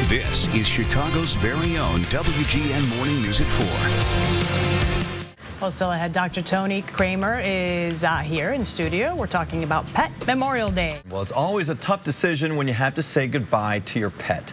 This is Chicago's very own WGN Morning News at 4. Well, still ahead, Dr. Tony Kramer is here in studio. We're talking about Pet Memorial Day. Well, it's always a tough decision when you have to say goodbye to your pet.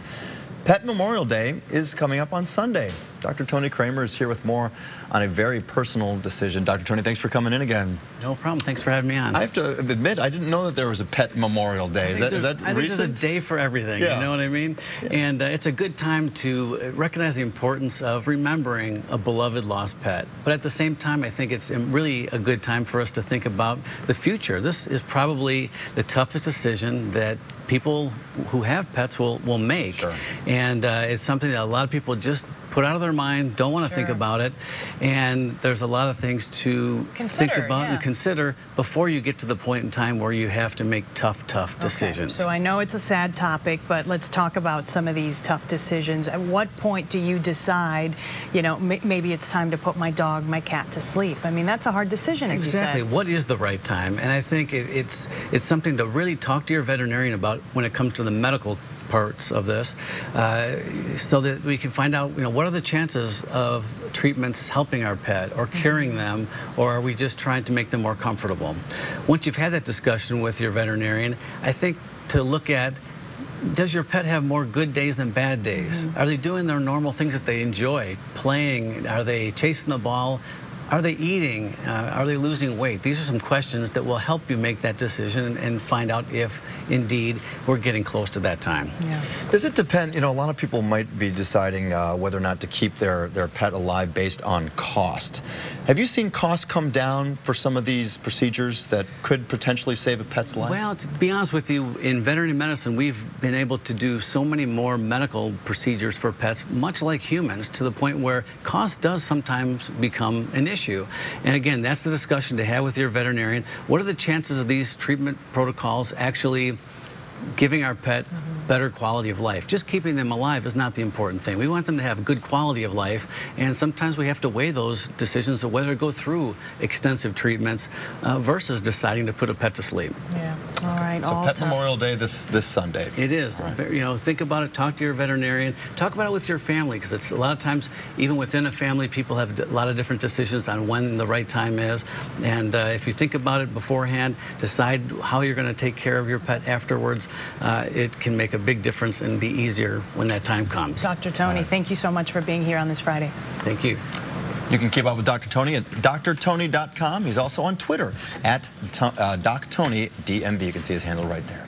Pet Memorial Day is coming up on Sunday. Dr. Tony Kramer is here with more on a very personal decision. Dr. Tony, thanks for coming in again. No problem. Thanks for having me on. I have to admit, I didn't know that there was a Pet Memorial Day. Is that recent? I think there's a day for everything, yeah. You know what I mean? Yeah. And it's a good time to recognize the importance of remembering a beloved lost pet. But at the same time, I think it's really a good time for us to think about the future. This is probably the toughest decision that people who have pets will make. Sure. And it's something that a lot of people just put out of their mind, don't want to think about it. And there's a lot of things to think about and consider before you get to the point in time where you have to make tough decisions. So I know it's a sad topic, but let's talk about some of these tough decisions. At what point do you decide, you know, maybe it's time to put my dog, my cat to sleep? I mean, that's a hard decision, as you said. Exactly. What is the right time? And I think it's something to really talk to your veterinarian about when it comes to the medical parts of this, so that we can find out, you know, what are the chances of treatments helping our pet or curing them, or are we just trying to make them more comfortable? Once you've had that discussion with your veterinarian, I think to look at, does your pet have more good days than bad days? Are they doing their normal things that they enjoy? Playing? Are they chasing the ball? Are they eating? Are they losing weight? These are some questions that will help you make that decision and find out if, indeed, we're getting close to that time. Yeah. Does it depend? You know, a lot of people might be deciding whether or not to keep their pet alive based on cost. Have you seen costs come down for some of these procedures that could potentially save a pet's life? Well, to be honest with you, in veterinary medicine, we've been able to do so many more medical procedures for pets, much like humans, to the point where cost does sometimes become an issue. And again, that's the discussion to have with your veterinarian. What are the chances of these treatment protocols actually giving our pet better quality of life? Just keeping them alive is not the important thing. We want them to have good quality of life, and sometimes we have to weigh those decisions of whether to go through extensive treatments versus deciding to put a pet to sleep. Yeah. All right. So Pet Memorial Day this Sunday. It is. Right. You know, think about it. Talk to your veterinarian. Talk about it with your family, because it's a lot of times, even within a family, people have a lot of different decisions on when the right time is. And if you think about it beforehand, decide how you're going to take care of your pet afterwards. It can make a big difference and be easier when that time comes. Dr. Tony, thank you so much for being here on this Friday. Thank you. You can keep up with Dr. Tony at drtony.com. He's also on Twitter at DocTonyDMV. You can see his handle right there.